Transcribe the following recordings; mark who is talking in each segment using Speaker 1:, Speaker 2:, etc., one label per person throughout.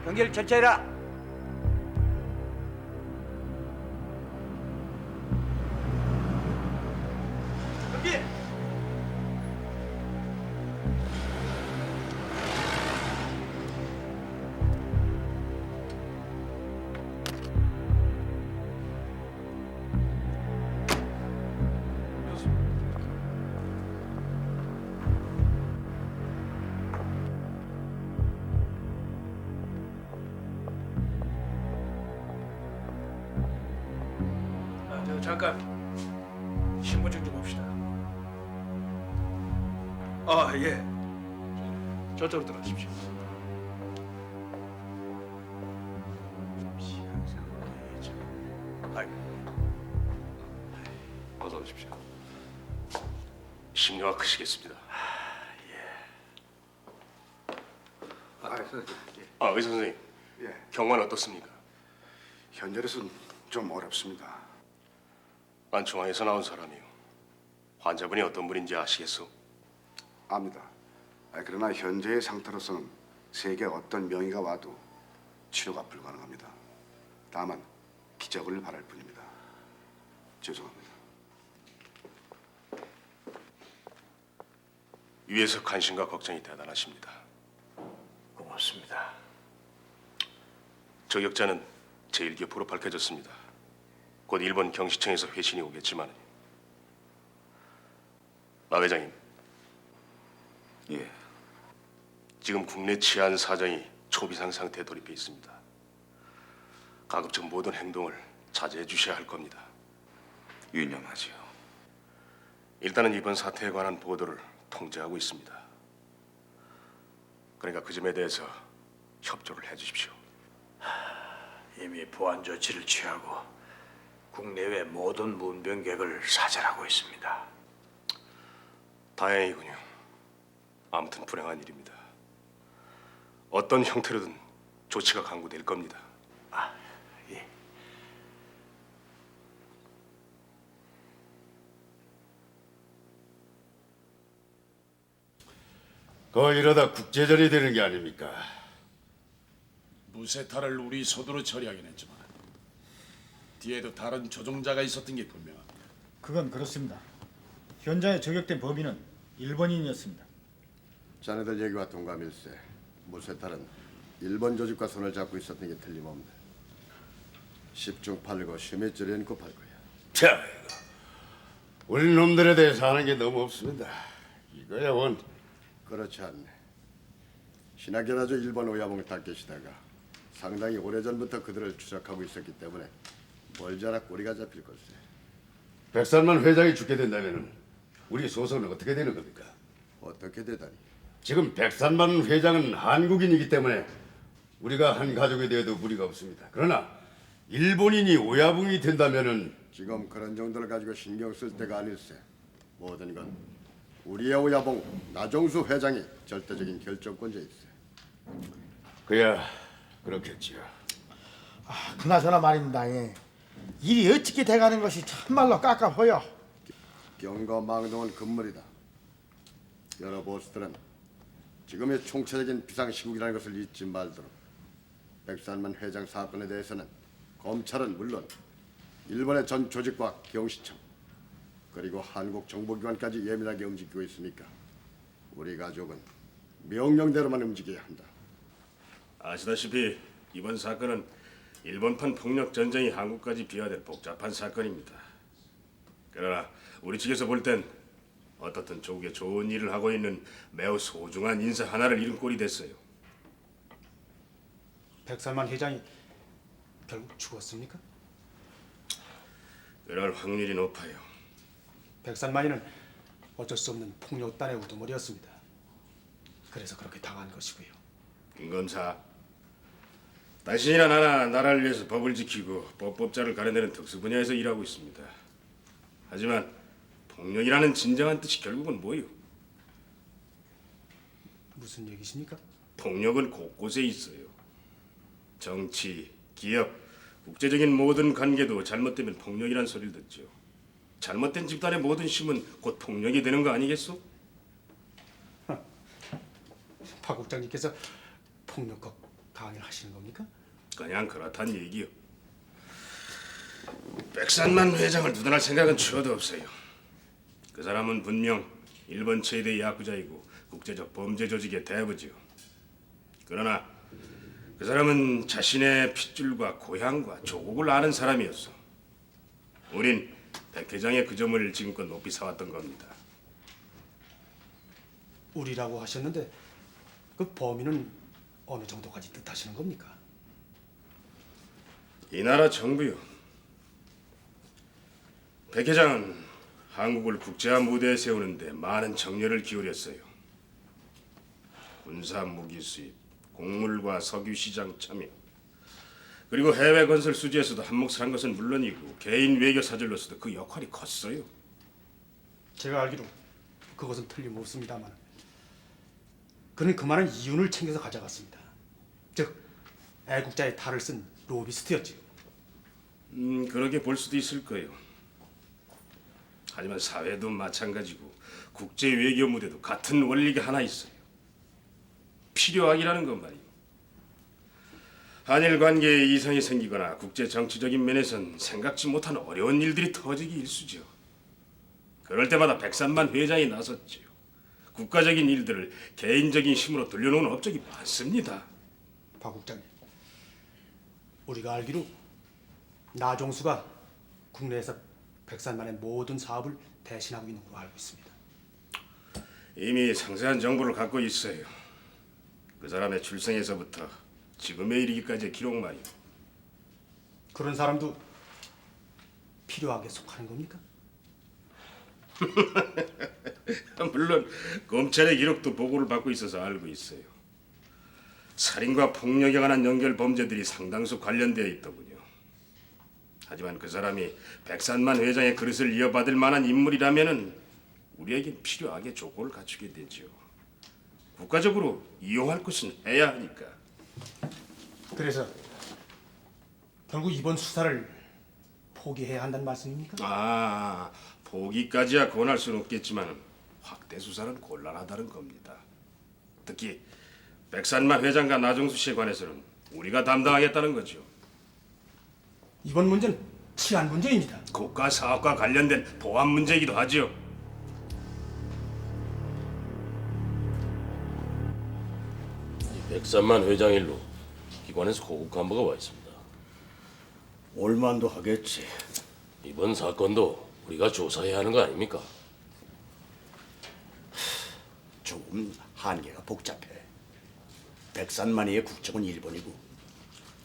Speaker 1: 경계를 철저해라. 경계.
Speaker 2: 잠깐 신분증 좀 봅시다. 예. 저쪽으로 들어가십시오. 아이고.
Speaker 3: 어서 오십시오. 심려가 크시겠습니다.
Speaker 4: 선생님.
Speaker 3: 의사 선생님.
Speaker 4: 예.
Speaker 3: 경과는 어떻습니까?
Speaker 4: 현재로서는 좀 어렵습니다.
Speaker 3: 안중앙에서 나온 사람이요. 환자분이 어떤 분인지 아시겠소?
Speaker 4: 압니다. 그러나 현재의 상태로서는 세계 어떤 명의가 와도 치료가 불가능합니다. 다만 기적을 바랄 뿐입니다. 죄송합니다.
Speaker 3: 위에서 관심과 걱정이 대단하십니다.
Speaker 2: 고맙습니다.
Speaker 3: 저격자는 제1교포로 밝혀졌습니다. 곧 일본 경시청에서 회신이 오겠지만 나 회장님,
Speaker 2: 예.
Speaker 3: 지금 국내 치안 사정이 초비상 상태에 돌입해 있습니다. 가급적 모든 행동을 자제해 주셔야 할 겁니다.
Speaker 2: 유념하지요.
Speaker 3: 일단은 이번 사태에 관한 보도를 통제하고 있습니다. 그러니까 그 점에 대해서 협조를 해주십시오.
Speaker 2: 이미 보안 조치를 취하고 국내외 모든 문병객을 사절하고 있습니다.
Speaker 3: 다행이군요. 아무튼 불행한 일입니다. 어떤 형태로든 조치가 강구될 겁니다.
Speaker 2: 예.
Speaker 5: 이러다 국제전이 되는 게 아닙니까?
Speaker 6: 무쇠탈을 우리 소도로 처리하긴 했지만 뒤에도 다른 조종자가 있었던 게 분명합니다.
Speaker 7: 그건 그렇습니다. 현장에 저격된 범인은 일본인이었습니다.
Speaker 5: 자네들 얘기와 동감일세. 무쇠탈은 일본 조직과 손을 잡고 있었던 게 틀림없네. 10중 8구 시메츠렌코 팔 거야.
Speaker 7: 자,
Speaker 5: 우리 놈들에 대해서 아는 게 너무 없습니다. 이거야 원. 그렇지 않네. 시나게나조 일본 오야봉 타케시다가 상당히 오래전부터 그들을 추적하고 있었기 때문에 멀자라 꼬리가 잡힐 걸세. 백산만 회장이 죽게 된다면 우리 소송은 어떻게 되는 겁니까? 어떻게 되다니? 지금 백산만 회장은 한국인이기 때문에 우리가 한 가족이 되어도 무리가 없습니다. 그러나 일본인이 오야붕이 된다면은 지금 그런 정도를 가지고 신경 쓸 때가 아닐세. 모든 건 우리의 오야봉 나정수 회장이 절대적인 결정권자에 있어. 그야 그렇겠지요.
Speaker 7: 그나저나 말입니다. 일이 어떻게 돼가는 것이 참말로 깝깝해요.
Speaker 5: 경거망동은 금물이다. 여러 보스들은 지금의 총체적인 비상시국이라는 것을 잊지 말도록. 백산만 회장 사건에 대해서는 검찰은 물론 일본의 전 조직과 경시청 그리고 한국 정보기관까지 예민하게 움직이고 있으니까 우리 가족은 명령대로만 움직여야 한다.
Speaker 3: 아시다시피 이번 사건은 일본판 폭력 전쟁이 한국까지 비화될 복잡한 사건입니다. 그러나 우리 측에서 볼 땐 어떻든 조국에 좋은 일을 하고 있는 매우 소중한 인사 하나를 잃은 꼴이 됐어요.
Speaker 8: 백살만 회장이 결국 죽었습니까?
Speaker 3: 그럴 확률이 높아요.
Speaker 8: 백살만이는 어쩔 수 없는 폭력단의 우두머리였습니다. 그래서 그렇게 당한 것이고요.
Speaker 3: 김 검사, 당신이나 나나 나라를 위해서 법을 지키고 법법자를 가려내는 특수 분야에서 일하고 있습니다. 하지만 폭력이라는 진정한 뜻이 결국은 뭐요?
Speaker 8: 무슨 얘기십니까?
Speaker 3: 폭력은 곳곳에 있어요. 정치, 기업, 국제적인 모든 관계도 잘못되면 폭력이란 소리를 듣죠. 잘못된 집단의 모든 힘은 곧 폭력이 되는 거 아니겠소?
Speaker 8: 박 국장님께서 폭력과 강연하시는 겁니까?
Speaker 3: 그냥 그렇단 얘기요. 백산만 회장을 누단할 생각은 추워도 없어요. 그 사람은 분명 일본 최대 야쿠자이고 국제적 범죄 조직의 대부지요. 그러나 그 사람은 자신의 핏줄과 고향과 조국을 아는 사람이었어. 우린 백 회장의 그 점을 지금껏 높이 사왔던 겁니다.
Speaker 8: 우리라고 하셨는데 그 범위는 어느 정도까지 뜻하시는 겁니까?
Speaker 3: 이 나라 정부요. 백 회장은 한국을 국제화 무대에 세우는데 많은 정열을 기울였어요. 군사 무기 수입, 곡물과 석유 시장 참여, 그리고 해외 건설 수지에서도 한몫을 한 것은 물론이고 개인 외교 사절로서도 그 역할이 컸어요.
Speaker 8: 제가 알기로 그것은 틀림없습니다만 그는 그만한 이윤을 챙겨서 가져갔습니다. 즉 애국자의 탈을 쓴 로비스트였지요.
Speaker 3: 그렇게 볼 수도 있을 거예요. 하지만 사회도 마찬가지고 국제 외교 무대도 같은 원리가 하나 있어요. 필요악이라는 것 말이에요. 한일 관계에 이상이 생기거나 국제 정치적인 면에선 생각지 못한 어려운 일들이 터지기 일쑤죠. 그럴 때마다 백산만 회장이 나섰지요. 국가적인 일들을 개인적인 힘으로 돌려놓은 업적이 많습니다.
Speaker 8: 박 국장님, 우리가 알기로 나종수가 국내에서 백산만의 모든 사업을 대신하고 있는 걸로 알고 있습니다.
Speaker 3: 이미 상세한 정보를 갖고 있어요. 그 사람의 출생에서부터 지금에 이르기까지의 기록 말이요.
Speaker 8: 그런 사람도 필요하게 속하는 겁니까?
Speaker 3: 물론 검찰의 기록도 보고를 받고 있어서 알고 있어요. 살인과 폭력에 관한 연결 범죄들이 상당수 관련되어 있더군요. 하지만 그 사람이 백산만 회장의 그릇을 이어받을 만한 인물이라면은 우리에겐 필요하게 조건을 갖추게 되죠. 국가적으로 이용할 것은 해야 하니까.
Speaker 8: 그래서 결국 이번 수사를 포기해야 한다는 말씀입니까?
Speaker 3: 포기까지야 권할 수는 없겠지만 확대 수사는 곤란하다는 겁니다. 특히 백산만 회장과 나정수 씨에 관해서는 우리가 담당하겠다는 거죠.
Speaker 8: 이번 문제는 치안 문제입니다.
Speaker 3: 국가 사업과 관련된 보안 문제이기도 하지요.
Speaker 9: 백산만 회장 일로 기관에서 고급 간부가 와 있습니다.
Speaker 5: 올만도 하겠지.
Speaker 9: 이번 사건도 우리가 조사해야 하는 거 아닙니까?
Speaker 5: 조금 한계가 복잡해. 백산만이의 국적은 일본이고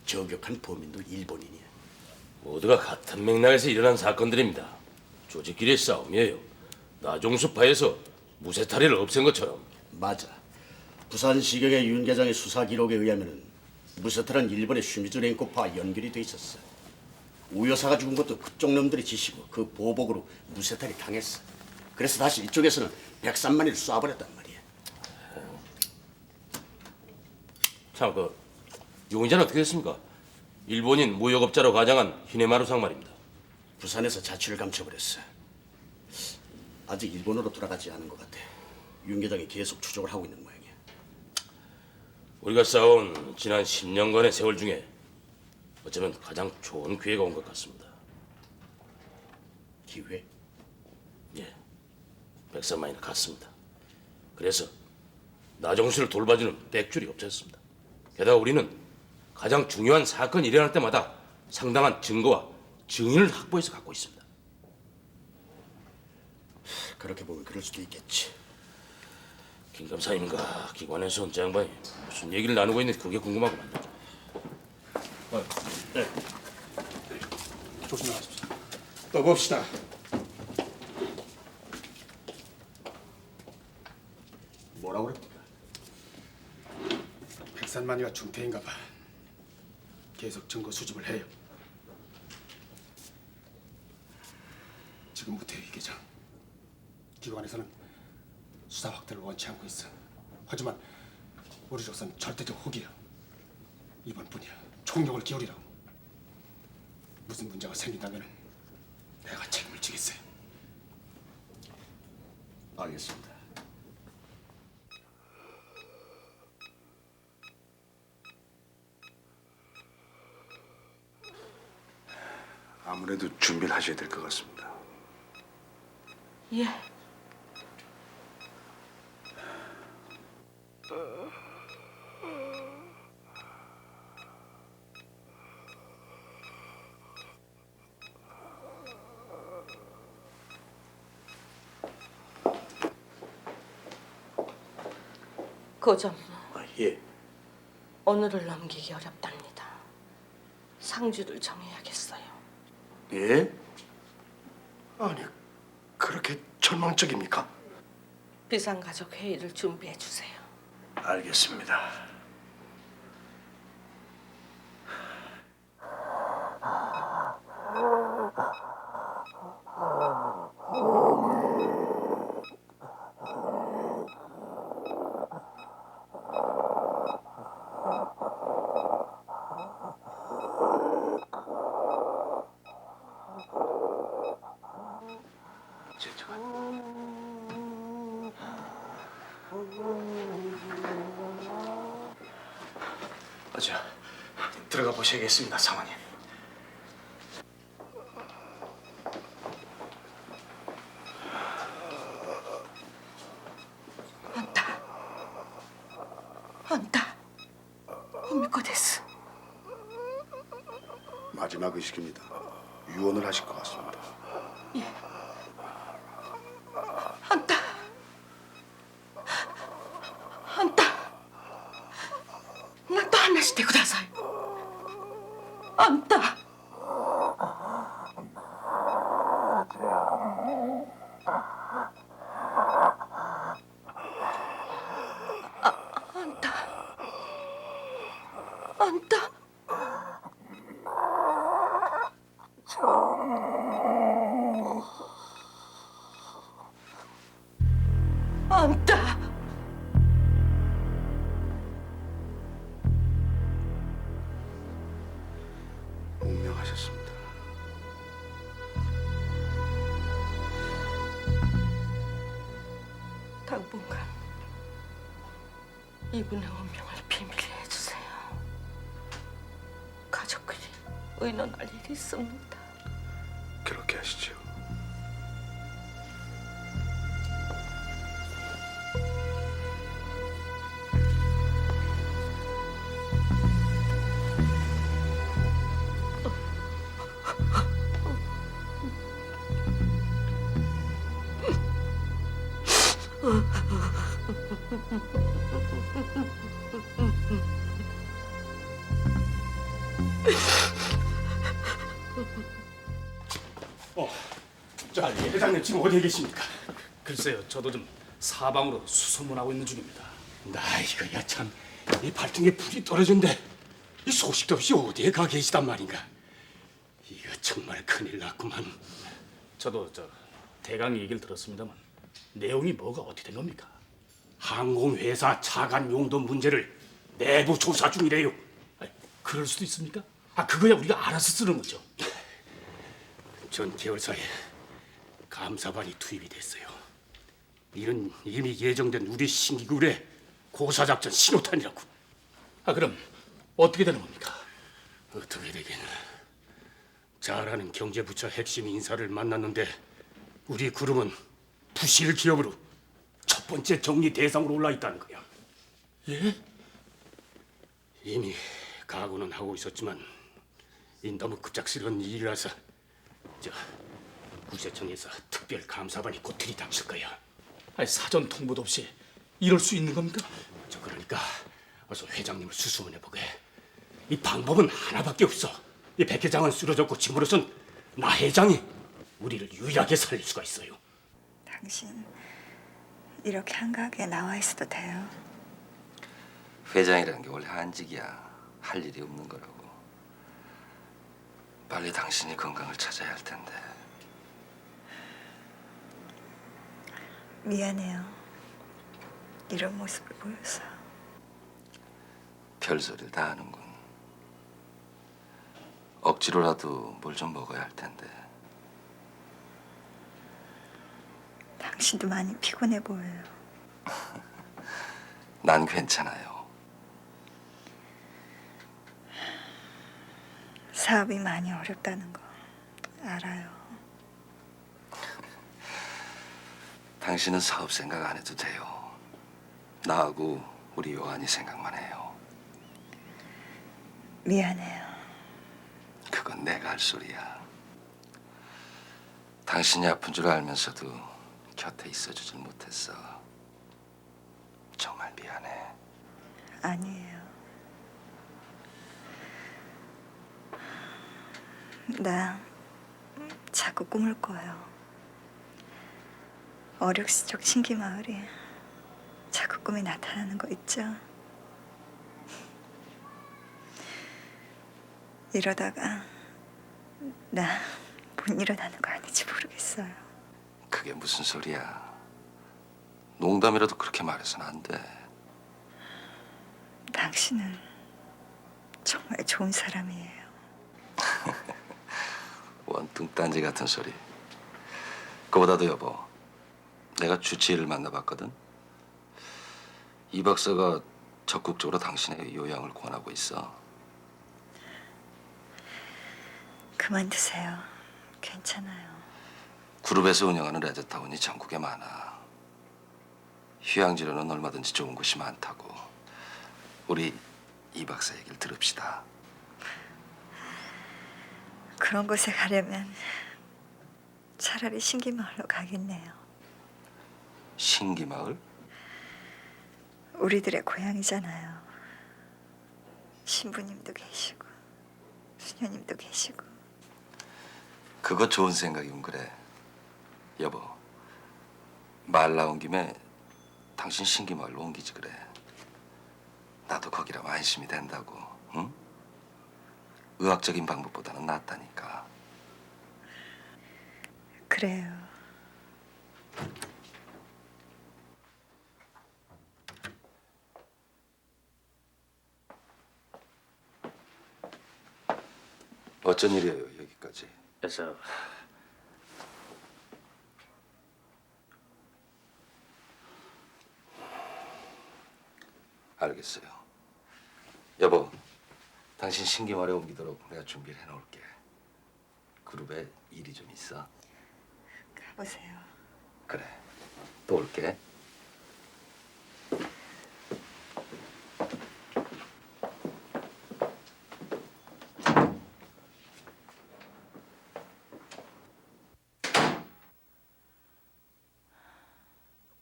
Speaker 5: 저격한 범인도 일본인이야.
Speaker 9: 모두가 같은 맥락에서 일어난 사건들입니다. 조직끼리의 싸움이에요. 나종수파에서 무쇠타리를 없앤 것처럼.
Speaker 5: 맞아. 부산시경의 윤 계장의 수사 기록에 의하면은 무쇠탈은 일본의 슈미즈 랭코파와 연결이 돼 있었어. 우 여사가 죽은 것도 그쪽 놈들이 지시고 그 보복으로 무쇠탈이 당했어. 그래서 다시 이쪽에서는 백산만이를 쏴버렸단 말이야.
Speaker 9: 참, 용의자는 어떻게 됐습니까? 일본인 무역업자로 가장한 히네마루상 말입니다.
Speaker 5: 부산에서 자취를 감춰버렸어. 아직 일본으로 돌아가지 않은 것 같아. 윤 계장이 계속 추적을 하고 있는 모양이야.
Speaker 9: 우리가 싸운 지난 10년간의 세월 중에 어쩌면 가장 좋은 기회가 온 것 같습니다.
Speaker 5: 기회?
Speaker 9: 예, 백산만이는 갔습니다. 그래서 나정수를 돌봐주는 백줄이 없었습니다. 게다가 우리는 가장 중요한 사건이 일어날 때마다 상당한 증거와 증인을 확보해서 갖고 있습니다.
Speaker 5: 그렇게 보면 그럴 수도 있겠지.
Speaker 9: 김 검사님과 기관에서 온 양반이 무슨 얘기를 나누고 있는지 그게 궁금하구만요.
Speaker 8: 조심히 하십시오. 또 봅시다.
Speaker 5: 뭐라고 그랬을까?
Speaker 8: 백산만이와 중태인가 봐. 계속 증거 수집을 해요. 지금부터 이 계장. 기관에서는 수사 확대를 원치 않고 있어. 하지만 우리로선 절대적 호기야. 이번뿐이야. 총력을 기울이라고. 무슨 문제가 생긴다면 내가 책임을 지겠어요.
Speaker 5: 알겠습니다.
Speaker 4: 아무래도 준비를 하셔야 될 것 같습니다.
Speaker 10: 예. 고전무,
Speaker 2: 예.
Speaker 10: 오늘을 넘기기 어렵답니다. 상주를 정해야겠어요.
Speaker 2: 예?
Speaker 8: 아니, 그렇게 절망적입니까?
Speaker 10: 비상가족 회의를 준비해 주세요.
Speaker 2: 알겠습니다. 저 들어가 보셔야겠습니다, 사모님.
Speaker 10: 안타, 오미코 데스.
Speaker 4: 마지막 의식입니다. 유언을 하실 것 같습니다.
Speaker 10: 안타, 안타. 나또話してください. 안타. 안타. 안타. 안타.
Speaker 4: 운명하셨습니다.
Speaker 10: 당분간 이분의 운명을 비밀히 해주세요. 가족끼리 의논할 일이 있습니다.
Speaker 4: 그렇게 하시죠.
Speaker 8: 자, 회장님 지금 어디에 계십니까?
Speaker 11: 글쎄요, 저도 좀 사방으로 수소문하고 있는 중입니다.
Speaker 8: 나 이거야 참, 이 발등에 불이 떨어진데 이 소식도 없이 어디에 가 계시단 말인가? 이거 정말 큰일 났구만.
Speaker 11: 저도 대강 얘기를 들었습니다만 내용이 뭐가 어떻게 된 겁니까?
Speaker 8: 항공회사 차관 용도 문제를 내부 조사 중이래요.
Speaker 11: 그럴 수도 있습니까? 그거야 우리가 알아서 쓰는 거죠.
Speaker 8: 전 계열사에 감사반이 투입이 됐어요. 이는 이미 예정된 우리 신기굴의 고사작전 신호탄이라고.
Speaker 11: 그럼 어떻게 되는 겁니까?
Speaker 8: 어떻게 되긴. 잘 아는 경제부처 핵심 인사를 만났는데 우리 그룹은 부실 기업으로 첫 번째 정리 대상으로 올라 있다는 거야.
Speaker 11: 예?
Speaker 8: 이미 각오는 하고 있었지만 이 너무 급작스러운 일이라서 구세청에서 특별 감사반이 곧 들이닥칠 거야.
Speaker 11: 사전 통보도 없이 이럴 수 있는 겁니까?
Speaker 8: 그러니까 어서 회장님을 수소문해보게. 이 방법은 하나밖에 없어. 이 백 회장은 쓰러졌고 지금으로선 나 회장이 우리를 유일하게 살릴 수가 있어요.
Speaker 12: 당신 이렇게 한가하게 나와 있어도 돼요?
Speaker 13: 회장이라는 게 원래 한직이야. 할 일이 없는 거라고. 빨리 당신이 건강을 찾아야 할 텐데.
Speaker 12: 미안해요. 이런 모습을 보여서.
Speaker 13: 별소리를 다 하는군. 억지로라도 뭘 좀 먹어야 할 텐데.
Speaker 12: 당신도 많이 피곤해 보여요.
Speaker 13: 난 괜찮아요.
Speaker 12: 사업이 많이 어렵다는 거 알아요.
Speaker 13: 당신은 사업 생각 안 해도 돼요. 나하고 우리 요한이 생각만 해요.
Speaker 12: 미안해요.
Speaker 13: 그건 내가 할 소리야. 당신이 아픈 줄 알면서도 곁에 있어주질 못했어. 정말 미안해.
Speaker 12: 아니에요. 나 자꾸 꿈을 꿔요. 어력시적 신기마을이 자꾸 꿈에 나타나는 거 있죠? 이러다가 나 못 일어나는 거 아닌지 모르겠어요.
Speaker 13: 그게 무슨 소리야. 농담이라도 그렇게 말해서는 안 돼.
Speaker 12: 당신은 정말 좋은 사람이에요.
Speaker 13: 원뚱 딴지 같은 소리. 그보다도 여보, 내가 주치의를 만나봤거든. 이 박사가 적극적으로 당신의 요양을 권하고 있어.
Speaker 12: 그만두세요. 괜찮아요.
Speaker 13: 그룹에서 운영하는 레저타운이 전국에 많아. 휴양지로는 얼마든지 좋은 곳이 많다고. 우리 이 박사 얘기를 들읍시다.
Speaker 12: 그런 곳에 가려면 차라리 신기마을로 가겠네요.
Speaker 13: 신기마을?
Speaker 12: 우리들의 고향이잖아요. 신부님도 계시고 수녀님도 계시고.
Speaker 13: 그거 좋은 생각이군. 그래. 여보, 말 나온 김에 당신 신기마을로 옮기지 그래. 나도 거기라면 안심이 된다고. 응? 의학적인 방법보다는 낫다니까.
Speaker 12: 그래요.
Speaker 13: 어쩐 일이에요 여기까지?
Speaker 11: 그래서
Speaker 13: 알겠어요. 여보, 당신 신기마을에 옮기도록 내가 준비를 해놓을게. 그룹에 일이 좀 있어.
Speaker 12: 가보세요.
Speaker 13: 그래, 또 올게.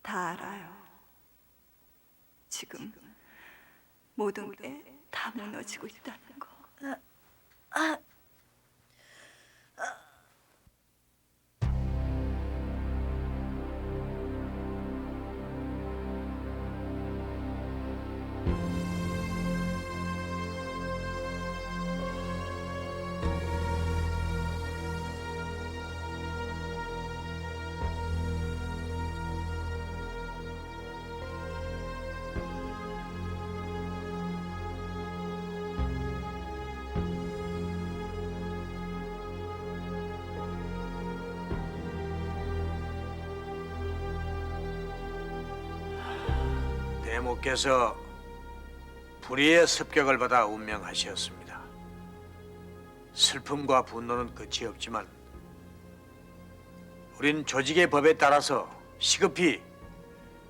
Speaker 12: 다 알아요. 지금 모든 게 다 무너지고 있다는 거.
Speaker 1: 대모께서 불의의 습격을 받아 운명하셨습니다. 슬픔과 분노는 끝이 없지만 우린 조직의 법에 따라서 시급히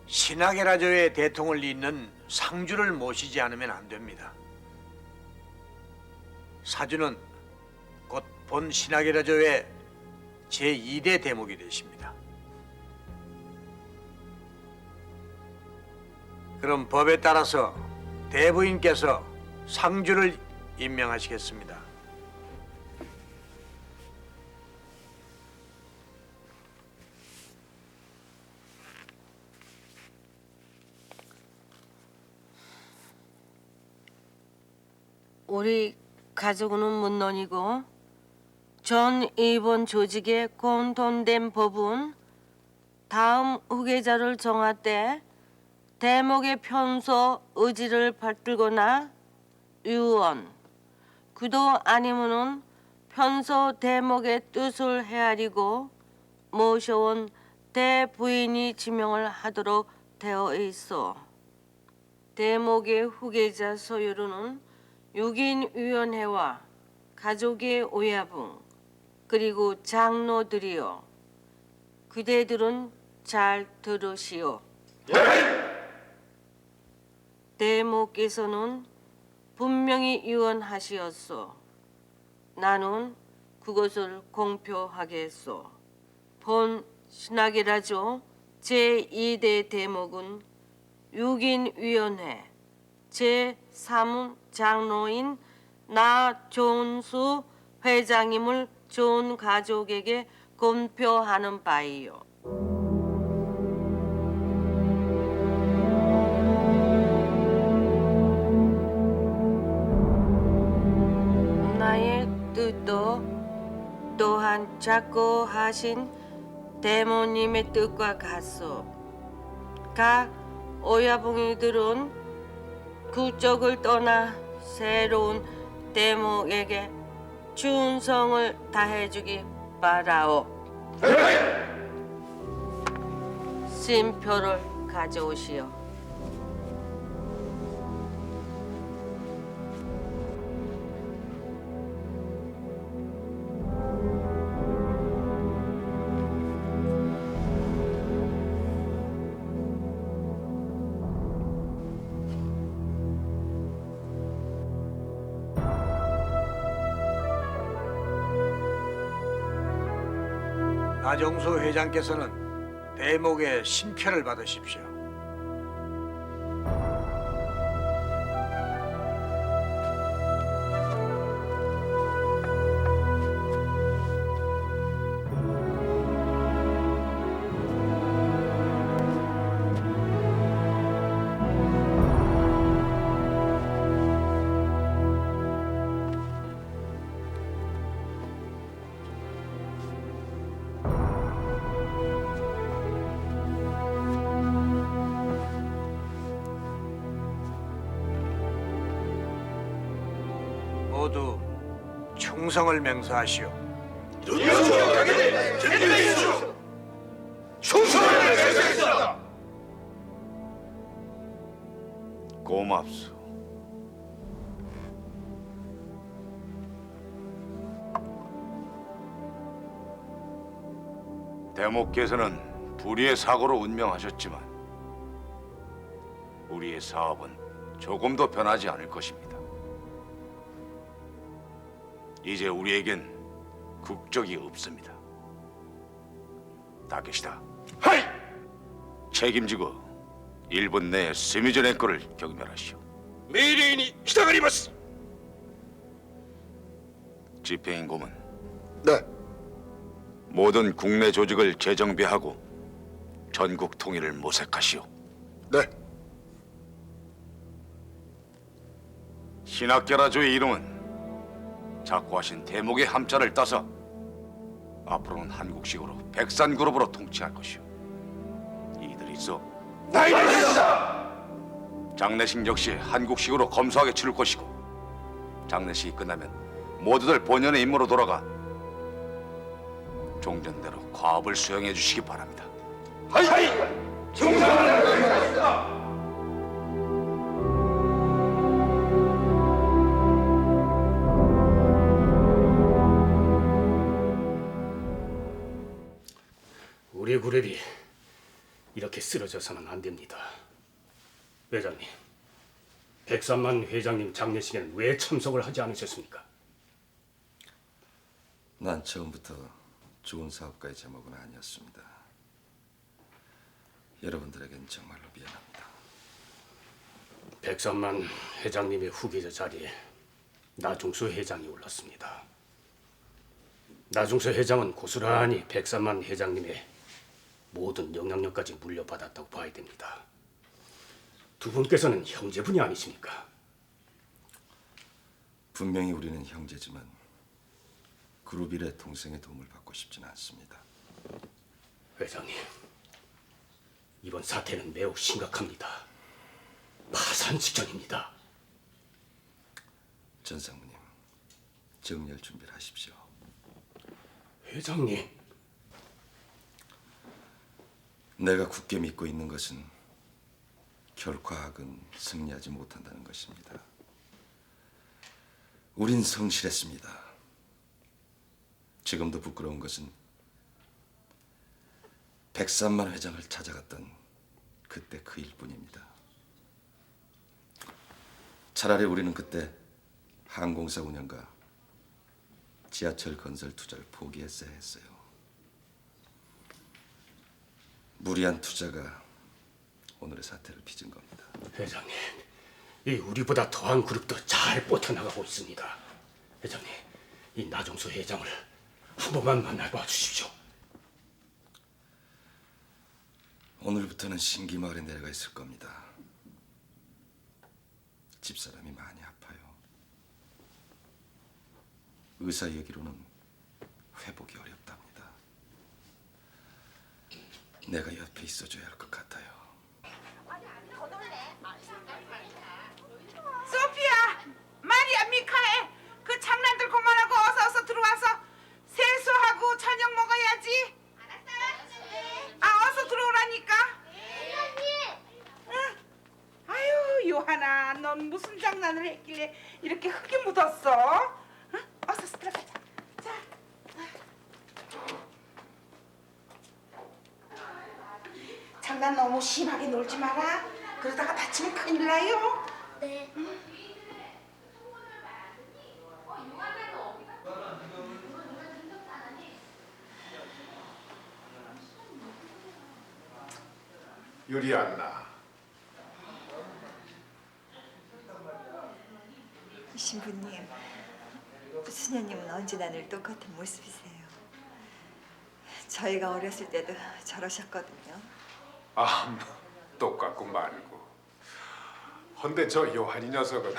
Speaker 1: 신하계라조의 대통을 잇는 상주를 모시지 않으면 안 됩니다. 사주는 곧 본 신하계라조의 제2대 대목이 되십니다. 그럼 법에 따라서 대부인께서 상주를 임명하시겠습니다.
Speaker 14: 우리 가족은 문론이고 전 일본 조직의 공통된 법은 다음 후계자를 정할 때 대목의 편서 의지를 받들거나 유언, 그도 아니면은 편서 대목의 뜻을 헤아리고 모셔온 대부인이 지명을 하도록 되어 있어. 대목의 후계자 소유로는 6인 위원회와 가족의 오야분, 그리고 장로들이여, 그대들은 잘 들으시오. 대모께서는 분명히 유언하시었소. 나는 그것을 공표하겠소. 본 신학이라죠. 제2대 대목은 6인위원회 제3 장로인 나종수 회장님을 전 가족에게 공표하는 바이요. 나의 뜻도 또한 작고하신 대모님의 뜻과 같소. 각 오야붕이들은 그쪽을 떠나 새로운 대모에게 충성을 다해주기 바라오. 심표를 가져오시오.
Speaker 1: 나정수 회장께서는 대목의 심표를 받으십시오. 모두 충성을 맹세하시오.
Speaker 4: 충성을 맹세하겠습니다. 고맙소. 대목께서는 불의의 사고로 운명하셨지만 우리의 사업은 조금도 변하지 않을 것입니다. 이제 우리에겐 국적이 없습니다. 다케시다, 하이! 책임지고 일본 내 스미전의 거를 경멸하시오.
Speaker 3: 메이레인이 히다가리마스.
Speaker 4: 집행인 고문,
Speaker 5: 네.
Speaker 4: 모든 국내 조직을 재정비하고 전국 통일을 모색하시오.
Speaker 5: 네.
Speaker 4: 신학계라조의 이름은 작고하신 대목의 함자를 따서 앞으로는 한국식으로 백산그룹으로 통치할 것이오. 이들 있어. 장례식 역시 한국식으로 검소하게 치를 것이고, 장례식이 끝나면 모두들 본연의 임무로 돌아가 종전대로 과업을 수행해 주시기 바랍니다.
Speaker 3: 하이! 충성을
Speaker 8: 우리 그룹이 이렇게 쓰러져서는 안 됩니다. 회장님, 백삼만 회장님 장례식에는 왜 참석을 하지 않으셨습니까?
Speaker 13: 난 처음부터 좋은 사업가의 제목은 아니었습니다. 여러분들에겐 정말로 미안합니다.
Speaker 8: 백삼만 회장님의 후계자 자리에 나중수 회장이 올랐습니다. 나중수 회장은 고스란히 백삼만 회장님의 모든 영향력까지 물려받았다고 봐야 됩니다. 두 분께서는 형제분이 아니십니까?
Speaker 13: 분명히 우리는 형제지만 그룹 일의 동생의 도움을 받고 싶지는 않습니다.
Speaker 8: 회장님, 이번 사태는 매우 심각합니다. 파산 직전입니다.
Speaker 13: 전 상무님, 정리할 준비를 하십시오.
Speaker 8: 회장님,
Speaker 13: 내가 굳게 믿고 있는 것은 결코 악은 승리하지 못한다는 것입니다. 우린 성실했습니다. 지금도 부끄러운 것은 103만 회장을 찾아갔던 그때 그 일뿐입니다. 차라리 우리는 그때 항공사 운영과 지하철 건설 투자를 포기했어야 했어요. 무리한 투자가 오늘의 사태를 빚은 겁니다.
Speaker 8: 회장님, 이 우리보다 더한 그룹도 잘 뻗어나가고 있습니다. 회장님, 이 나종수 회장을 한 번만 만나봐 주십시오.
Speaker 13: 오늘부터는 신기마을에 내려가 있을 겁니다. 집사람이 많이 아파요. 의사 얘기로는 회복이 어렵답니다. 내가 옆에 있어줘야 할 것 같아요.
Speaker 15: 소피야, 마리아, 미카엘, 그 장난들 그만하고 어서 들어와서 세수하고 저녁 먹어야지. 아, 어서 들어오라니까. 응. 아유, 요하나, 넌 무슨 장난을 했길래 이렇게 흙이 묻었어? 응? 어서 들어가자. 자. 장난 너무 심하게 놀지 마라. 그러다가 다치면 큰일 나요.
Speaker 16: 네.
Speaker 17: 유리안나,
Speaker 12: 신부님, 수녀님은 언제나 늘 똑같은 모습이세요. 저희가 어렸을 때도 저러셨거든요.
Speaker 17: 아, 똑같고 말고. 헌데 저 요한이 녀석은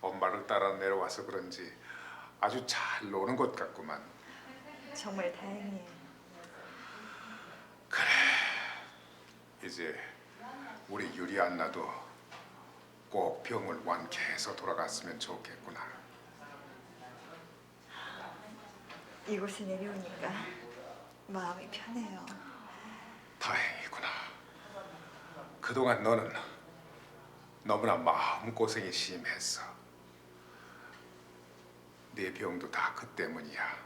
Speaker 17: 엄마를 따라 내려와서 그런지 아주 잘 노는 것 같구만.
Speaker 12: 정말 다행이에요.
Speaker 17: 이제 우리 유리안나도 꼭 병을 완쾌해서 돌아갔으면 좋겠구나.
Speaker 12: 이곳에 내려오니까 마음이 편해요.
Speaker 17: 다행이구나. 그동안 너는 너무나 마음고생이 심했어. 네 병도 다 그 때문이야.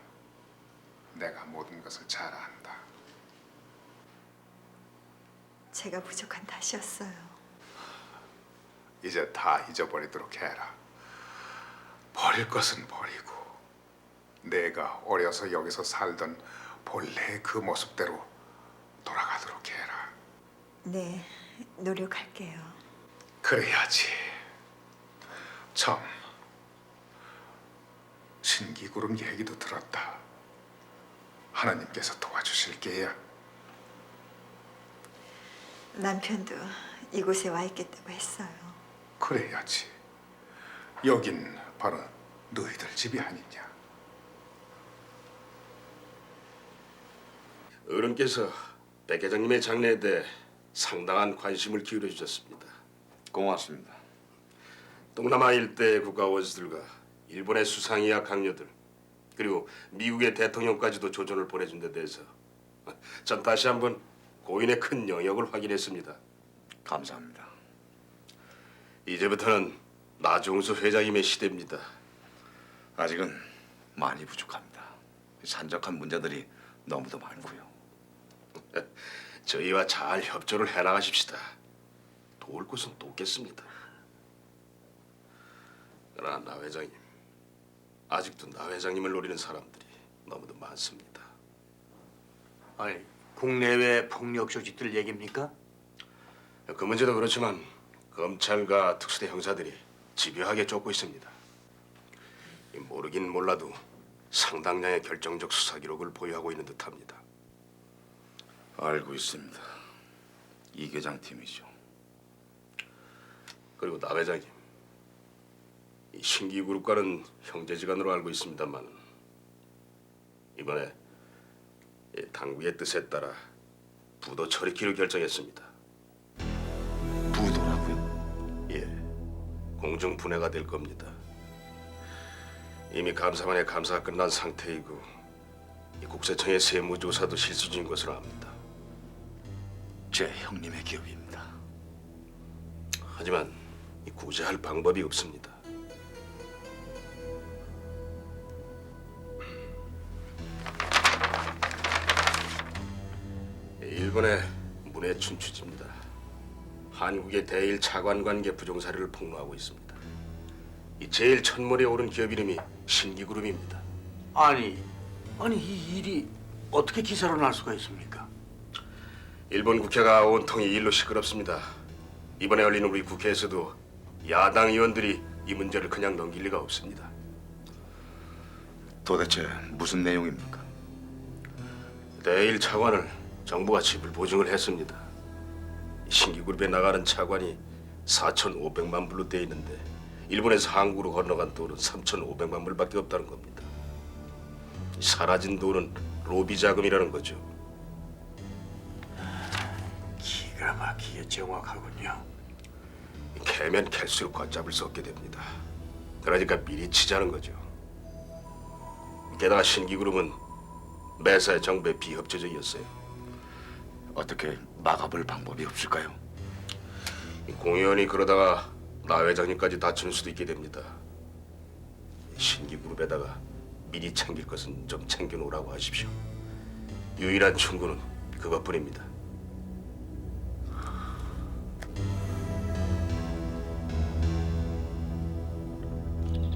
Speaker 17: 내가 모든 것을 잘 안다.
Speaker 12: 제가 부족한 탓이었어요.
Speaker 17: 이제 다 잊어버리도록 해라. 버릴 것은 버리고 내가 어려서 여기서 살던 본래의 그 모습대로 돌아가도록 해라.
Speaker 12: 네, 노력할게요.
Speaker 17: 그래야지. 참, 신기구름 얘기도 들었다. 하나님께서 도와주실 게야.
Speaker 12: 남편도 이곳에 와 있겠다고 했어요.
Speaker 17: 그래야지. 여긴 바로 너희들 집이 아니냐.
Speaker 3: 어른께서 백 회장님의 장래에 대해 상당한 관심을 기울여 주셨습니다.
Speaker 4: 고맙습니다.
Speaker 3: 동남아 일대 국가 원수들과 일본의 수상이야 강요들 그리고 미국의 대통령까지도 조전을 보내준 데 대해서 전 다시 한번 고인의 큰 영역을 확인했습니다.
Speaker 4: 감사합니다.
Speaker 3: 이제부터는 나종수 회장님의 시대입니다.
Speaker 4: 아직은 많이 부족합니다. 산적한 문제들이 너무도 많고요.
Speaker 3: 저희와 잘 협조를 해나가십시다. 도울 곳은 돕겠습니다. 그러나 나 회장님, 아직도 나 회장님을 노리는 사람들이 너무도 많습니다.
Speaker 11: 아니, 국내외 폭력 조직들 얘기입니까?
Speaker 3: 그 문제도 그렇지만 검찰과 특수대 형사들이 집요하게 쫓고 있습니다. 모르긴 몰라도 상당량의 결정적 수사 기록을 보유하고 있는 듯합니다.
Speaker 4: 알고 있습니다. 이 계장 팀이죠.
Speaker 3: 그리고 나 회장님, 이 신기그룹과는 형제지간으로 알고 있습니다만 이번에 이 당국의 뜻에 따라 부도 처리키로 결정했습니다.
Speaker 4: 부도라고요?
Speaker 3: 예, 공중 분해가 될 겁니다. 이미 감사관의 감사가 끝난 상태이고 이 국세청의 세무조사도 실시 중인 것으로 압니다.
Speaker 4: 제 형님의 기업입니다.
Speaker 3: 하지만 이 구제할 방법이 없습니다. 사건의 문의 춘추지입니다. 한국의 대일 차관 관계 부정 사례를 폭로하고 있습니다. 이 제일 첫머리에 오른 기업 이름이 신기그룹입니다.
Speaker 2: 아니 이 일이 어떻게 기사로 날 수가 있습니까?
Speaker 3: 일본 국회가 온통 이 일로 시끄럽습니다. 이번에 열리는 우리 국회에서도 야당 의원들이 이 문제를 그냥 넘길 리가 없습니다.
Speaker 4: 도대체 무슨 내용입니까?
Speaker 3: 대일 차관을 정부가 지불 보증을 했습니다. 신기그룹에 나가는 차관이 4,500만 불로 돼 있는데 일본에서 한국으로 건너간 돈은 3,500만 불밖에 없다는 겁니다. 사라진 돈은 로비 자금이라는 거죠.
Speaker 2: 기가 막히게 정확하군요.
Speaker 3: 캐면 캘수록 걷잡을 수 없게 됩니다. 그러니까 미리 치자는 거죠. 게다가 신기그룹은 매사에 정부에 비협조적이었어요.
Speaker 4: 어떻게 막아볼 방법이 없을까요?
Speaker 3: 공의원이 그러다가 나 회장님까지 다치는 수도 있게 됩니다. 신기그룹에다가 미리 챙길 것은 좀 챙겨놓으라고 하십시오. 유일한 충고는 그것뿐입니다.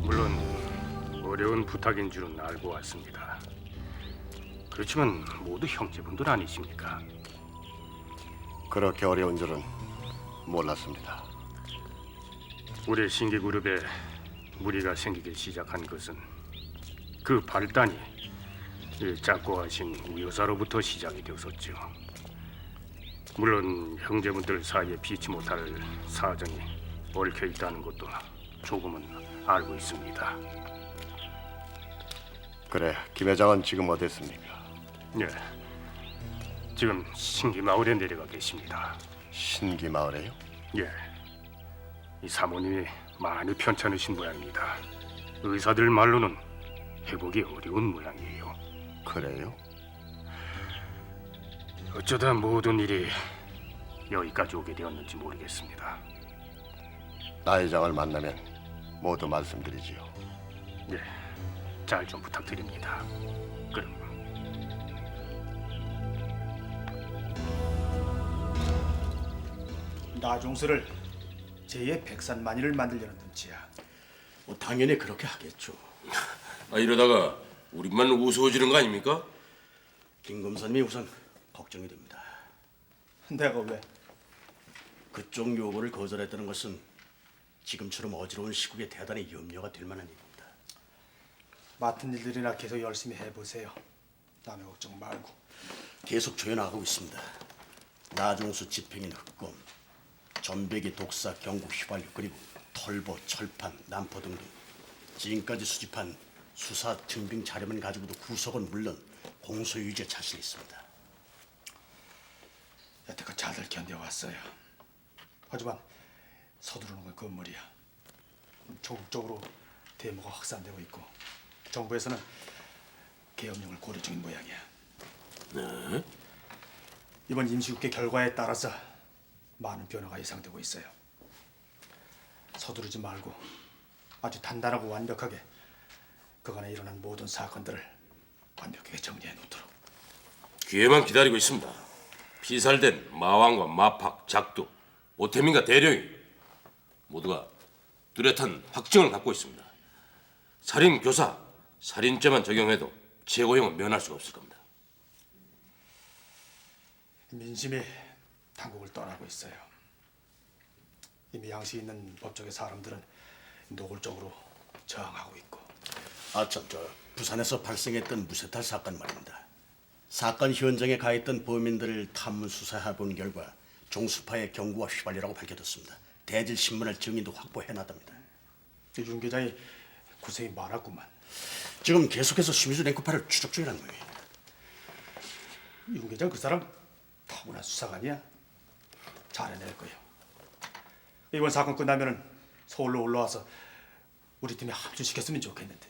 Speaker 8: 물론 어려운 부탁인 줄은 알고 왔습니다. 그렇지만 모두 형제분들 아니십니까?
Speaker 5: 그렇게 어려운 줄은 몰랐습니다.
Speaker 8: 우리 신기그룹에 무리가 생기기 시작한 것은 그 발단이 이 작고 하신 우여사로부터 시작이 되었었죠. 물론 형제분들 사이에 피치 못할 사정이 얽혀 있다는 것도 조금은 알고 있습니다.
Speaker 5: 그래, 김 회장은 지금 어디 있습니까?
Speaker 8: 예, 지금 신기마을에 내려가 계십니다.
Speaker 5: 신기마을에요?
Speaker 8: 예, 이 사모님이 많이 편찮으신 모양입니다. 의사들 말로는 회복이 어려운 모양이에요.
Speaker 5: 그래요?
Speaker 8: 어쩌다 모든 일이 여기까지 오게 되었는지 모르겠습니다.
Speaker 5: 나 회장을 만나면 모두 말씀드리지요.
Speaker 8: 예, 잘 좀 부탁드립니다. 그럼.
Speaker 7: 나종수를 제2의 백산만이를 만들려는 눈치야.
Speaker 9: 뭐 당연히 그렇게 하겠죠. 이러다가 우리만 우스워지는 거 아닙니까?
Speaker 2: 김 검사님이 우선 걱정이 됩니다.
Speaker 7: 내가 왜?
Speaker 2: 그쪽 요구를 거절했다는 것은 지금처럼 어지러운 시국에 대단히 염려가 될 만한 일입니다.
Speaker 7: 맡은 일들이나 계속 열심히 해보세요. 남의 걱정 말고.
Speaker 2: 계속 조여나가고 있습니다. 나종수 집행인 흑검, 전백이 독사 경고 휘발유, 그리고 털보, 철판, 난포 등등 지금까지 수집한 수사 증빙 자료만 가지고도 구속은 물론 공소유지에 자신 있습니다.
Speaker 7: 여태껏 잘들 견뎌왔어요. 하지만 서두르는 건 건물이야. 전국적으로 데모가 확산되고 있고 정부에서는 계엄령을 고려 중인 모양이야.
Speaker 9: 네?
Speaker 7: 이번 임시국회 결과에 따라서 많은 변화가 예상되고 있어요. 서두르지 말고 아주 단단하고 완벽하게 그간에 일어난 모든 사건들을 완벽하게 정리해 놓도록.
Speaker 9: 기회만 기다리고 있습니다. 피살된 마왕과 마팍, 작두, 오태민과 대령이 모두가 뚜렷한 확증을 갖고 있습니다. 살인 교사, 살인죄만 적용해도 재고형은 면할 수가 없을 겁니다.
Speaker 7: 민심이 당국을 떠나고 있어요. 이미 양식 있는 법조계 사람들은 노골적으로 저항하고 있고.
Speaker 2: 저 부산에서 발생했던 무쇠탈 사건 말입니다. 사건 현장에 가 있던 범인들을 탐문 수사해 본 결과 종수파의 경고와 휘발유라고 밝혀졌습니다. 대질 신문할 증인도 확보해놨답니다.
Speaker 7: 윤 계장이 고생이 많았구만.
Speaker 2: 지금 계속해서 심의주 랭크파를 추적 중이라는 거예요.
Speaker 7: 윤 계장 그 사람 타고난 수사관이야. 잘해낼 거예요. 이번 사건 끝나면은 서울로 올라와서 우리 팀에 합주시켰으면 좋겠는데.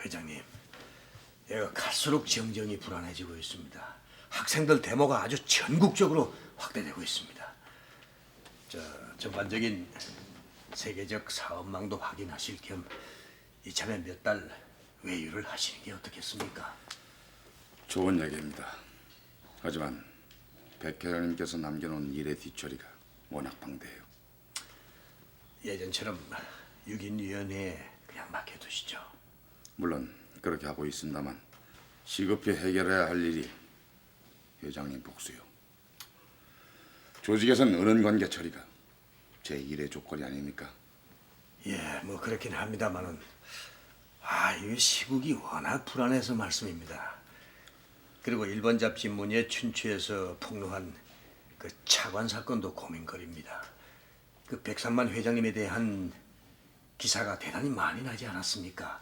Speaker 1: 회장님, 얘가 갈수록 정정이 불안해지고 있습니다. 학생들 데모가 아주 전국적으로 확대되고 있습니다. 전반적인 세계적 사업망도 확인하실 겸 이참에 몇 달 외유를 하시는 게 어떻겠습니까?
Speaker 17: 좋은 얘기입니다.
Speaker 16: 하지만 백 회장님께서 남겨놓은 일의 뒤처리가 워낙 방대해요.
Speaker 1: 예전처럼 6인위원회에 그냥 맡겨두시죠.
Speaker 16: 물론 그렇게 하고 있습니다만 시급히 해결해야 할 일이 회장님 복수요. 조직에선 은은관계 처리가 제 일의 조건이 아닙니까?
Speaker 1: 예, 뭐 그렇긴 합니다만은 이 시국이 워낙 불안해서 말씀입니다. 그리고 일본 잡지 문예 춘추에서 폭로한 그 차관 사건도 고민거리입니다. 그 백삼만 회장님에 대한 기사가 대단히 많이 나지 않았습니까?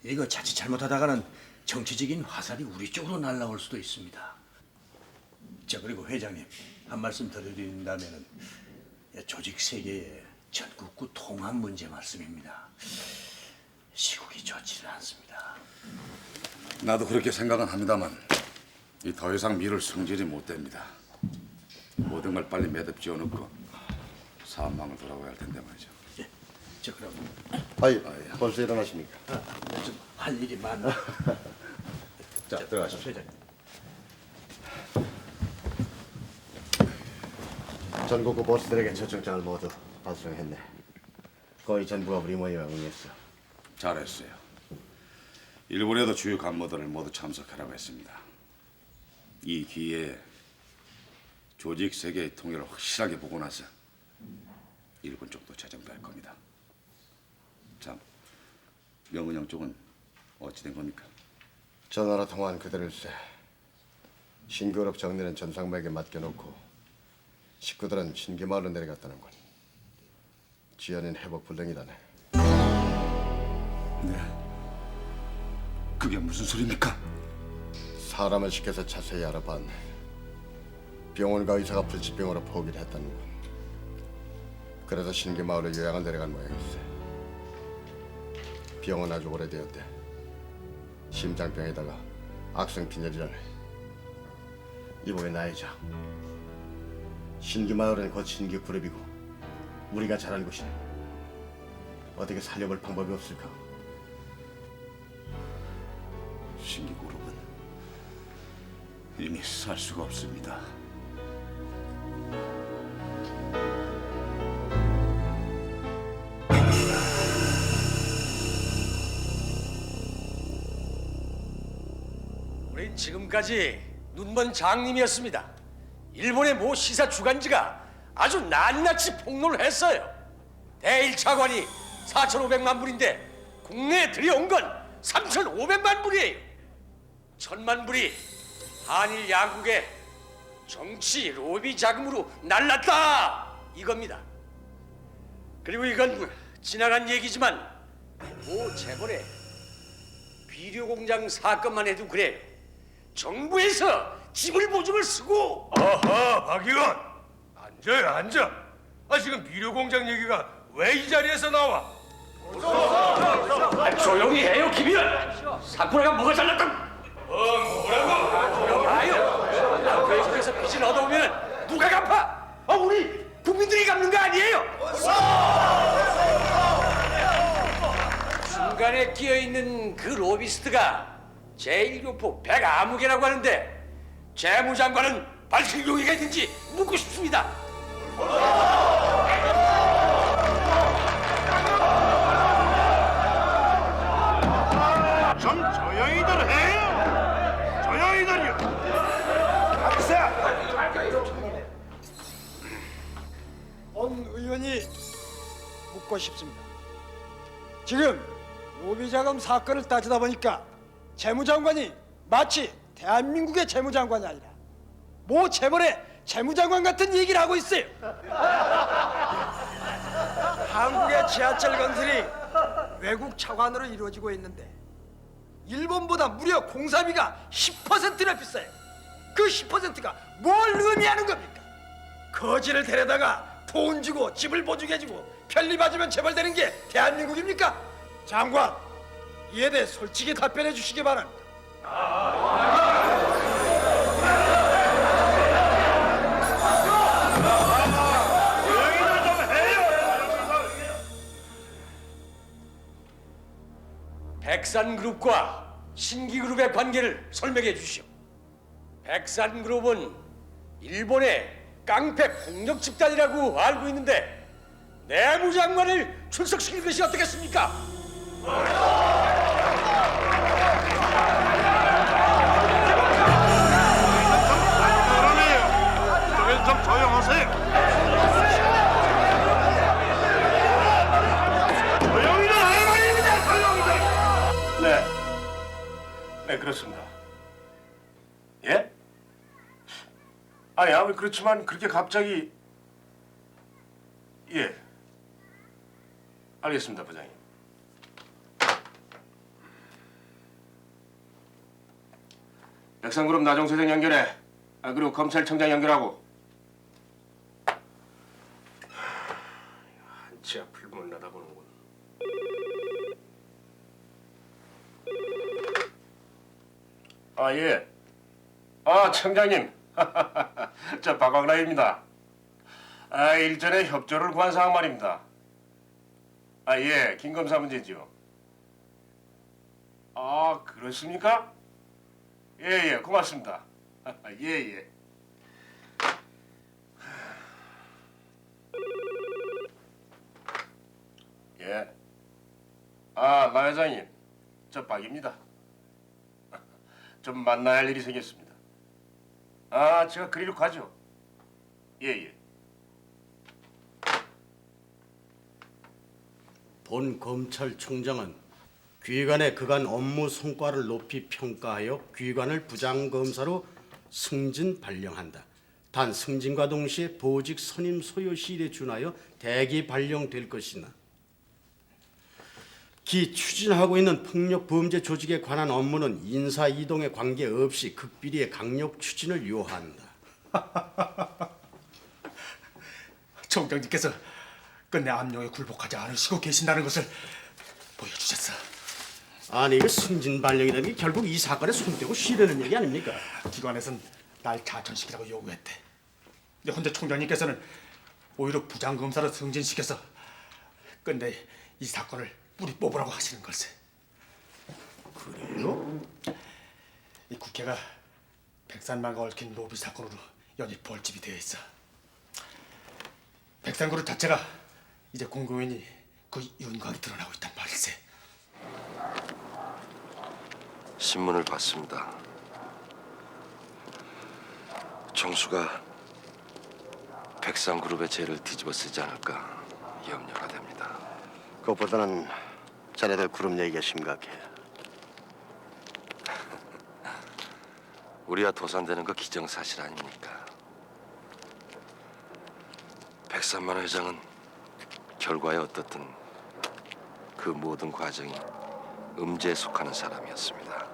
Speaker 1: 이거 자칫 잘못하다가는 정치적인 화살이 우리 쪽으로 날아올 수도 있습니다. 그리고 회장님 한 말씀 드린다면은 조직 세계의 전국구 통합 문제 말씀입니다. 시국이 좋지는 않습니다.
Speaker 16: 나도 그렇게 생각은 합니다만 더 이상 미룰 성질이 못 됩니다. 모든 걸 빨리 매듭 지어놓고 사업망을 돌아가야 할 텐데 말이죠.
Speaker 1: 그럼
Speaker 5: 벌써 일어나십니까?
Speaker 1: 좀 할 일이 많아.
Speaker 5: 자, 들어가십시오.
Speaker 1: 회장님.
Speaker 5: 전국구 보스들에게 초청장을 모두 발송했네. 거의 전부가 우리 모임에 응했어.
Speaker 16: 잘했어요. 일본에도 주요 간부들을 모두 참석하라고 했습니다. 이 기회에 조직 세계의 통일을 확실하게 보고 나서 일본 쪽도 재정비할 겁니다. 참, 명은영 쪽은 어찌 된 겁니까?
Speaker 5: 전화로 통화한 그들일세. 신규업 정리는 전상마에게 맡겨놓고 식구들은 신기마을로 내려갔다는군. 지연인 회복 불능이라네.
Speaker 16: 네. 그게 무슨 소리입니까?
Speaker 5: 사람을 시켜서 자세히 알아봤네. 병원과 의사가 불치병으로 포기를 했다는군. 그래서 신기마을로 요양을 내려간 모양이세. 병은 아주 오래되었대. 심장병에다가 악성 빈혈이라네. 이번에 나이자. 신기마을은 곧 신기그룹이고 우리가 잘하는 곳이네. 어떻게 살려볼 방법이 없을까?
Speaker 16: 신기그룹은 이미 살 수가 없습니다.
Speaker 1: 우린 지금까지 눈먼 장님이었습니다. 일본의 모 시사 주간지가 아주 낱낱이 폭로를 했어요. 대1차관이 4,500만 불인데 국내에 들여온 건 3,500만 불이에요. 1,000만 불이 한일 양국의 정치 로비 자금으로 날랐다 이겁니다. 그리고 이건 지나간 얘기지만 모 재벌의 비료 공장 사건만 해도 그래요. 정부에서 지불 보증을 쓰고.
Speaker 18: 아하, 박 의원 앉아요, 앉아. 지금 비료 공장 얘기가 왜 이 자리에서 나와?
Speaker 1: 조용히 해요, 김 의원. 사쿠라가 뭐가 잘났다? 뭐라고? 봐요. 대에서 빚을 얻어오면 누가 갚아? 우리 국민들이 갚는 거 아니에요? 중간에 끼어 있는 그 로비스트가 제1교포 백아무개라고 하는데 재무장관은 밝힐 용의가 있는지 묻고 싶습니다.
Speaker 18: 좀 조용히들 해요. 조용히들요.
Speaker 19: 본 의원이 묻고 싶습니다. 지금 로비자금 사건을 따지다 보니까 재무장관이 마치 대한민국의 재무장관이 아니라 모 재벌의 재무장관 같은 얘기를 하고 있어요. 한국의 지하철 건설이 외국 차관으로 이루어지고 있는데 일본보다 무려 공사비가 10%나 비싸요. 그 10%가 뭘 의미하는 겁니까? 거지를 데려다가 돈 주고 집을 보증해주고 편리 봐주면 재벌되는 게 대한민국입니까? 장관, 이에 대해 솔직히 답변해 주시기 바랍니다.
Speaker 1: 백산그룹과 신기그룹의 관계를 설명해 주시오.
Speaker 18: 백산그룹은 일본의 깡패 폭력 집단이라고 알고 있는데 내무장관을 출석시킬 것이 어떻겠습니까?
Speaker 17: 저기 좀 조용하세요. 조용히들 하는 말입니다. 조용히들.
Speaker 3: 네, 그렇습니다. 예? 아니, 아무리 그렇지만 그렇게 갑자기 예, 알겠습니다, 부장님. 백상그룹 나종세정 연결해. 그리고 검찰청장 연결하고. 한치 앞을 못 내다보는군. 예. 청장님. 저 박광라입니다. 일전에 협조를 구한 사항 말입니다. 예, 김검사 문제지요. 그렇습니까? 예, 고맙습니다. 예. 예. 나 회장님, 저 박입니다. 좀 만나야 할 일이 생겼습니다. 제가 그리로 가죠. 예.
Speaker 2: 본 검찰총장은 귀관의 그간 업무 성과를 높이 평가하여 귀관을 부장검사로 승진 발령한다. 단 승진과 동시에 보직 선임 소요 시일에 준하여 대기 발령될 것이나 기 추진하고 있는 폭력 범죄 조직에 관한 업무는 인사 이동에 관계없이 극비리의 강력 추진을 요한다.
Speaker 7: 총장님께서 끝내 압력에 굴복하지 않으시고 계신다는 것을 보여주셨어.
Speaker 2: 아니 그 승진 발령이라는 게 결국 이 사건에 손대고 쉬려는 얘기 아닙니까?
Speaker 7: 기관에선 날 자천시키라고 요구했대. 근데 헌재 총장님께서는 오히려 부장검사로 승진시켜서 끝내 이 사건을 뿌리 뽑으라고 하시는 걸세.
Speaker 2: 그래요?
Speaker 7: 이 국회가 백산만과 얽힌 로비 사건으로 연일 벌집이 되어 있어. 백산그룹 자체가 이제 공공연히 그 윤곽이 드러나고 있단 말일세.
Speaker 13: 신문을 봤습니다. 정수가 백상그룹의 죄를 뒤집어 쓰지 않을까 염려가 됩니다.
Speaker 5: 그것보다는 자네들 그룹 얘기가 심각해.
Speaker 13: 우리와 도산되는 거 기정사실 아닙니까? 백산만 회장은 결과에 어떻든 그 모든 과정이 음죄에 속하는 사람이었습니다.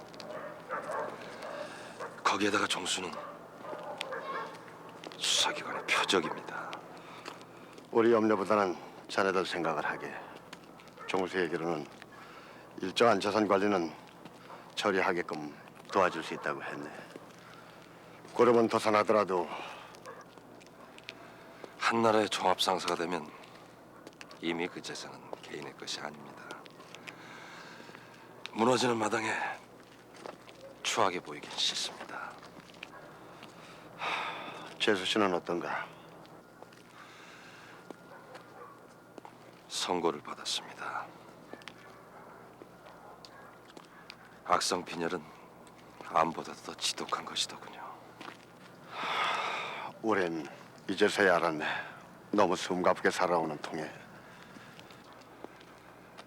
Speaker 13: 거기에다가 정수는 수사기관의 표적입니다.
Speaker 5: 우리 염려보다는 자네들 생각을 하게. 정수 얘기로는 일정한 재산 관리는 처리하게끔 도와줄 수 있다고 했네. 그룹은 도산하더라도
Speaker 13: 한나라의 종합상사가 되면 이미 그 재산은 개인의 것이 아닙니다. 무너지는 마당에 추하게 보이긴 싫습니다.
Speaker 5: 재수 씨는 어떤가?
Speaker 13: 선고를 받았습니다. 악성 빈혈은 암보다도 더 지독한 것이더군요.
Speaker 5: 올해는 이제서야 알았네. 너무 숨가쁘게 살아오는 통에.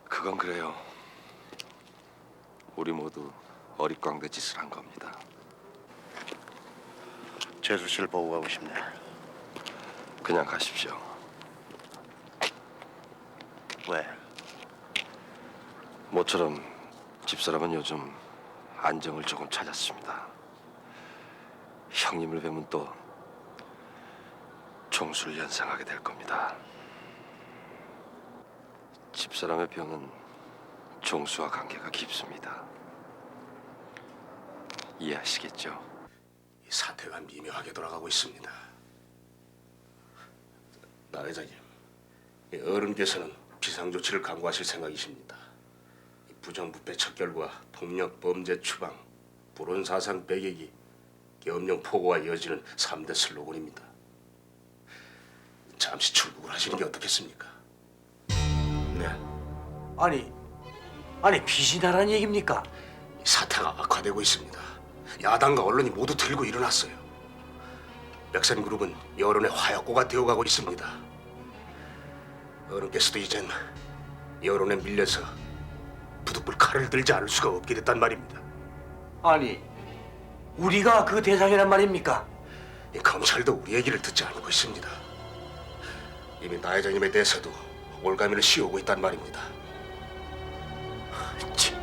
Speaker 13: 그건 그래요. 우리 모두 어릿광대 짓을 한 겁니다.
Speaker 5: 재수 씨를 보고 가고 싶네.
Speaker 13: 그냥 가십시오.
Speaker 5: 왜?
Speaker 13: 모처럼 집사람은 요즘 안정을 조금 찾았습니다. 형님을 뵈면 또 종수를 연상하게 될 겁니다. 집사람의 병은 종수와 관계가 깊습니다. 이해하시겠죠?
Speaker 3: 이 사태가 미묘하게 돌아가고 있습니다. 나 회장님, 이 어른께서는 비상조치를 강구하실 생각이십니다. 이 부정부패 척결과 폭력 범죄 추방, 불온사상 배격이
Speaker 9: 계엄령 포고가 이어지는 3대 슬로건입니다. 잠시 출국을 하시는 게 어떻겠습니까? 네.
Speaker 19: 아니 비신하라는 얘기입니까?
Speaker 9: 사태가 악화되고 있습니다. 야당과 언론이 모두 들고 일어났어요. 백선그룹은 여론의 화약고가 되어가고 있습니다. 어른께서도 이젠 여론에 밀려서 부득불 칼을 들지 않을 수가 없게 됐단 말입니다.
Speaker 19: 아니 우리가 그 대상이란 말입니까?
Speaker 9: 이 검찰도 우리 얘기를 듣지 않고 있습니다. 이미 나 회장님에 대해서도 올가미를 씌우고 있단 말입니다. 참.